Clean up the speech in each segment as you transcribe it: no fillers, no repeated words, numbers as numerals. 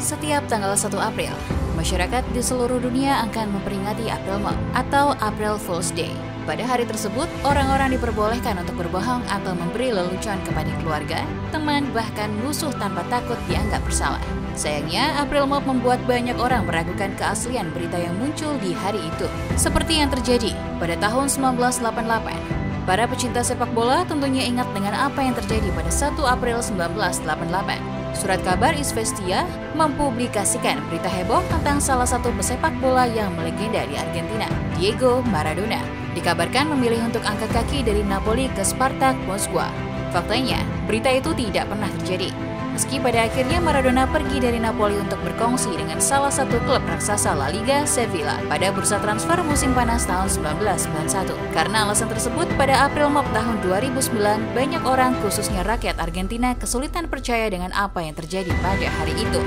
Setiap tanggal 1 April, masyarakat di seluruh dunia akan memperingati April Mop atau April Fool's Day. Pada hari tersebut, orang-orang diperbolehkan untuk berbohong atau memberi lelucon kepada keluarga, teman, bahkan musuh tanpa takut dianggap bersalah. Sayangnya, April Mop membuat banyak orang meragukan keaslian berita yang muncul di hari itu. Seperti yang terjadi pada tahun 1988. Para pecinta sepak bola tentunya ingat dengan apa yang terjadi pada 1 April 1988. Surat kabar Izvestia mempublikasikan berita heboh tentang salah satu pesepak bola yang melegenda di Argentina, Diego Maradona. Dikabarkan memilih untuk angkat kaki dari Napoli ke Spartak Moskwa. Faktanya, berita itu tidak pernah terjadi. Meski pada akhirnya Maradona pergi dari Napoli untuk berkongsi dengan salah satu klub raksasa La Liga, Sevilla, pada bursa transfer musim panas tahun 1991. Karena alasan tersebut, pada April Mop tahun 2009, banyak orang, khususnya rakyat Argentina, kesulitan percaya dengan apa yang terjadi pada hari itu.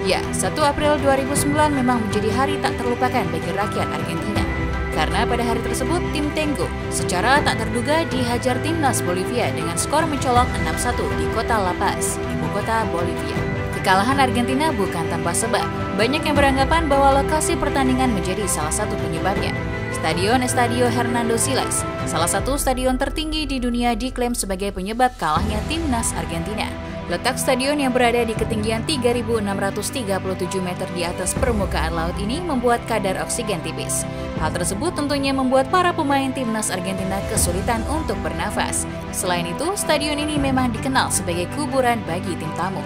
Ya, 1 April 2009 memang menjadi hari tak terlupakan bagi rakyat Argentina. Karena pada hari tersebut, tim Tengo secara tak terduga dihajar timnas Bolivia dengan skor mencolok 6-1 di kota La Paz, ibu kota Bolivia. Kekalahan Argentina bukan tanpa sebab. Banyak yang beranggapan bahwa lokasi pertandingan menjadi salah satu penyebabnya. Stadion Estadio Hernando Siles, salah satu stadion tertinggi di dunia, diklaim sebagai penyebab kalahnya timnas Argentina. Letak stadion yang berada di ketinggian 3.637 meter di atas permukaan laut ini membuat kadar oksigen tipis. Hal tersebut tentunya membuat para pemain timnas Argentina kesulitan untuk bernafas. Selain itu, stadion ini memang dikenal sebagai kuburan bagi tim tamu.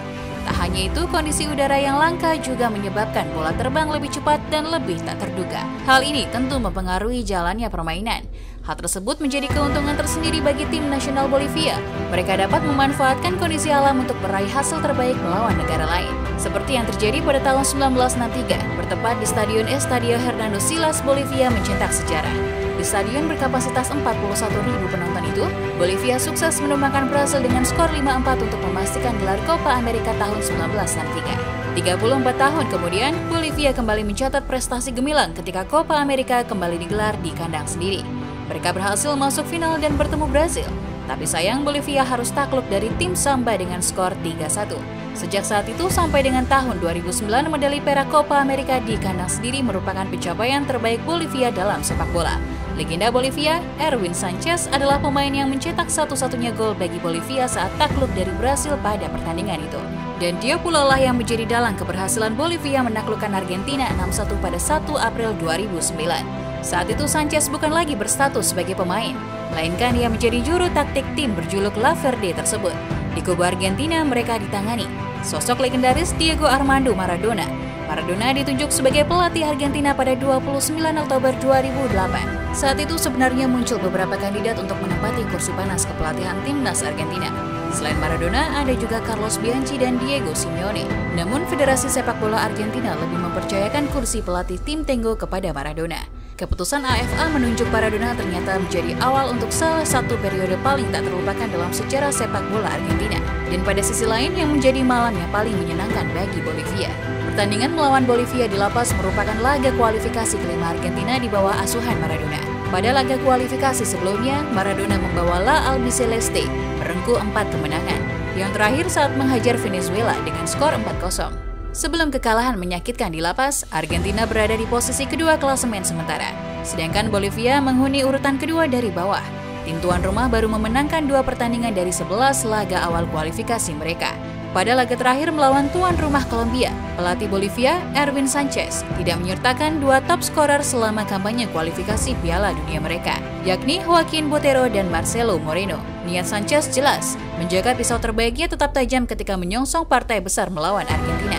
Tak hanya itu, kondisi udara yang langka juga menyebabkan bola terbang lebih cepat dan lebih tak terduga. Hal ini tentu mempengaruhi jalannya permainan. Hal tersebut menjadi keuntungan tersendiri bagi tim nasional Bolivia. Mereka dapat memanfaatkan kondisi alam untuk meraih hasil terbaik melawan negara lain. Seperti yang terjadi pada tahun 1963, bertepat di Stadion Estadio Hernando Siles, Bolivia mencetak sejarah. Di stadion berkapasitas 41.000 penonton itu, Bolivia sukses menumbangkan Brasil dengan skor 5-4 untuk memastikan gelar Copa America tahun 1963. 34 tahun kemudian, Bolivia kembali mencatat prestasi gemilang ketika Copa America kembali digelar di kandang sendiri. Mereka berhasil masuk final dan bertemu Brasil. Tapi sayang, Bolivia harus takluk dari tim Samba dengan skor 3-1. Sejak saat itu sampai dengan tahun 2009, medali perak Copa America di kandang sendiri merupakan pencapaian terbaik Bolivia dalam sepak bola. Legenda Bolivia, Erwin Sanchez, adalah pemain yang mencetak satu-satunya gol bagi Bolivia saat takluk dari Brasil pada pertandingan itu. Dan dia pula lah yang menjadi dalang keberhasilan Bolivia menaklukkan Argentina 6-1 pada 1 April 2009. Saat itu Sanchez bukan lagi berstatus sebagai pemain, melainkan ia menjadi juru taktik tim berjuluk La Verde tersebut. Di kubu Argentina mereka ditangani sosok legendaris Diego Armando Maradona. Maradona ditunjuk sebagai pelatih Argentina pada 29 Oktober 2008. Saat itu sebenarnya muncul beberapa kandidat untuk menempati kursi panas kepelatihan timnas Argentina. Selain Maradona, ada juga Carlos Bianchi dan Diego Simeone. Namun Federasi Sepak Bola Argentina lebih mempercayakan kursi pelatih tim Tengo kepada Maradona. Keputusan AFA menunjuk Maradona ternyata menjadi awal untuk salah satu periode paling tak terlupakan dalam sejarah sepak bola Argentina. Dan pada sisi lain yang menjadi malam yang paling menyenangkan bagi Bolivia. Pertandingan melawan Bolivia di La Paz merupakan laga kualifikasi kelima Argentina di bawah asuhan Maradona. Pada laga kualifikasi sebelumnya, Maradona membawa La Albiceleste merengkuh 4 kemenangan. Yang terakhir saat menghajar Venezuela dengan skor 4-0. Sebelum kekalahan menyakitkan di La Paz, Argentina berada di posisi kedua klasemen sementara. Sedangkan Bolivia menghuni urutan kedua dari bawah. Tim tuan rumah baru memenangkan 2 pertandingan dari 11 laga awal kualifikasi mereka. Pada laga terakhir melawan tuan rumah Kolombia, pelatih Bolivia, Erwin Sanchez, tidak menyertakan 2 top scorer selama kampanye kualifikasi Piala Dunia mereka, yakni Joaquin Botero dan Marcelo Moreno. Niat Sanchez jelas, menjaga pisau terbaiknya tetap tajam ketika menyongsong partai besar melawan Argentina.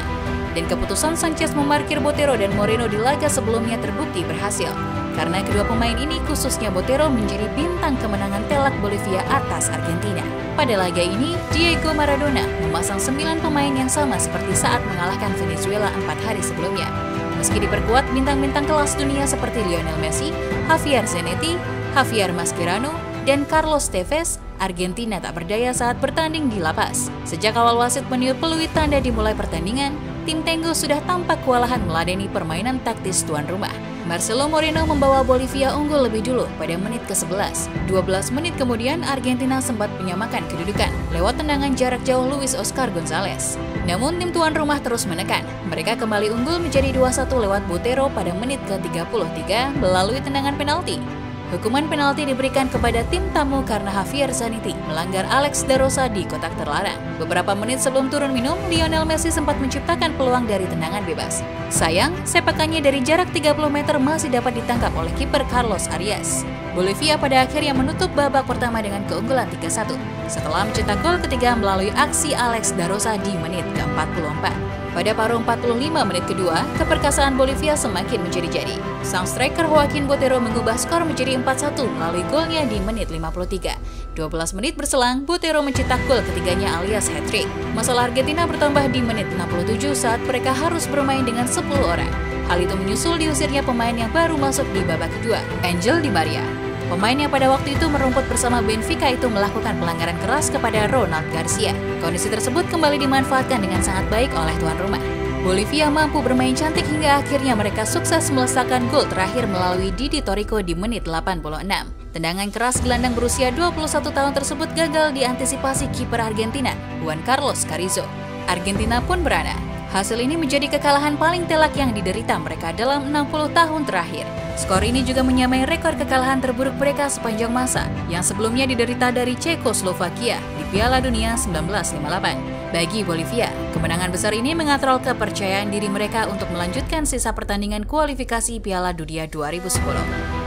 Dan keputusan Sanchez memarkir Botero dan Moreno di laga sebelumnya terbukti berhasil. Karena kedua pemain ini, khususnya Botero, menjadi bintang kemenangan telak Bolivia atas Argentina. Pada laga ini, Diego Maradona memasang 9 pemain yang sama seperti saat mengalahkan Venezuela 4 hari sebelumnya. Meski diperkuat bintang-bintang kelas dunia seperti Lionel Messi, Javier Zanetti, Javier Mascherano, dan Carlos Tevez, Argentina tak berdaya saat bertanding di La Paz. Sejak awal wasit meniup peluit tanda dimulai pertandingan, tim Tengo sudah tampak kewalahan meladeni permainan taktis tuan rumah. Marcelo Moreno membawa Bolivia unggul lebih dulu pada menit ke-11. 12 menit kemudian Argentina sempat menyamakan kedudukan lewat tendangan jarak jauh Luis Oscar Gonzalez. Namun tim tuan rumah terus menekan. Mereka kembali unggul menjadi 2-1 lewat Botero pada menit ke-33 melalui tendangan penalti. Hukuman penalti diberikan kepada tim tamu karena Javier Zanetti melanggar Alex da Rosa di kotak terlarang. Beberapa menit sebelum turun minum, Lionel Messi sempat menciptakan peluang dari tendangan bebas. Sayang, sepakannya dari jarak 30 meter masih dapat ditangkap oleh kiper Carlos Arias. Bolivia pada akhirnya menutup babak pertama dengan keunggulan 3-1 setelah mencetak gol ketiga melalui aksi Alex da Rosa di menit ke-44. Pada paruh 45 menit kedua, keperkasaan Bolivia semakin menjadi-jadi. Sang striker Joaquin Botero mengubah skor menjadi 4-1 melalui golnya di menit 53. 12 menit berselang, Botero mencetak gol ketiganya alias hat-trick. Masalah Argentina bertambah di menit 67 saat mereka harus bermain dengan 10 orang. Hal itu menyusul diusirnya pemain yang baru masuk di babak kedua, Angel Di Maria. Pemain yang pada waktu itu merumput bersama Benfica itu melakukan pelanggaran keras kepada Ronald Garcia. Kondisi tersebut kembali dimanfaatkan dengan sangat baik oleh tuan rumah. Bolivia mampu bermain cantik hingga akhirnya mereka sukses melesakkan gol terakhir melalui Didi Torrico di menit 86. Tendangan keras gelandang berusia 21 tahun tersebut gagal diantisipasi kiper Argentina, Juan Carlos Carrizo. Argentina pun berana. Hasil ini menjadi kekalahan paling telak yang diderita mereka dalam 60 tahun terakhir. Skor ini juga menyamai rekor kekalahan terburuk mereka sepanjang masa yang sebelumnya diderita dari Cekoslovakia di Piala Dunia 1958. Bagi Bolivia, kemenangan besar ini mengatrol kepercayaan diri mereka untuk melanjutkan sisa pertandingan kualifikasi Piala Dunia 2010.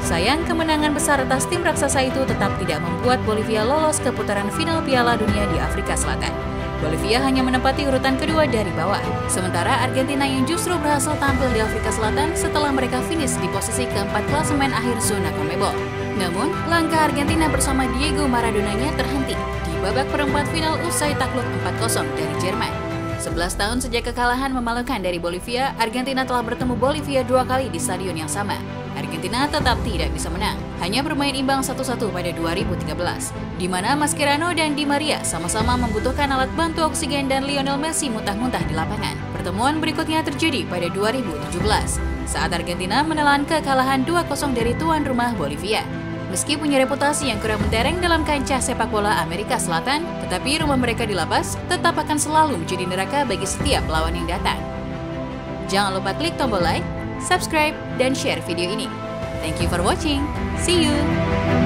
Sayang, kemenangan besar atas tim raksasa itu tetap tidak membuat Bolivia lolos ke putaran final Piala Dunia di Afrika Selatan. Bolivia hanya menempati urutan kedua dari bawah, sementara Argentina yang justru berhasil tampil di Afrika Selatan setelah mereka finish di posisi keempat klasemen akhir zona CONMEBOL. Namun, langkah Argentina bersama Diego Maradona-nya terhenti di babak perempat final usai takluk 4-0 dari Jerman. 11 tahun sejak kekalahan memalukan dari Bolivia, Argentina telah bertemu Bolivia 2 kali di stadion yang sama. Argentina tetap tidak bisa menang, hanya bermain imbang 1-1 pada 2013, di mana Mascherano dan Di Maria sama-sama membutuhkan alat bantu oksigen dan Lionel Messi muntah-muntah di lapangan. Pertemuan berikutnya terjadi pada 2017, saat Argentina menelan kekalahan 2-0 dari tuan rumah Bolivia. Meski punya reputasi yang kurang mentereng dalam kancah sepak bola Amerika Selatan, tetapi rumah mereka di La Paz tetap akan selalu menjadi neraka bagi setiap lawan yang datang. Jangan lupa klik tombol like, subscribe, dan share video ini. Thank you for watching. See you!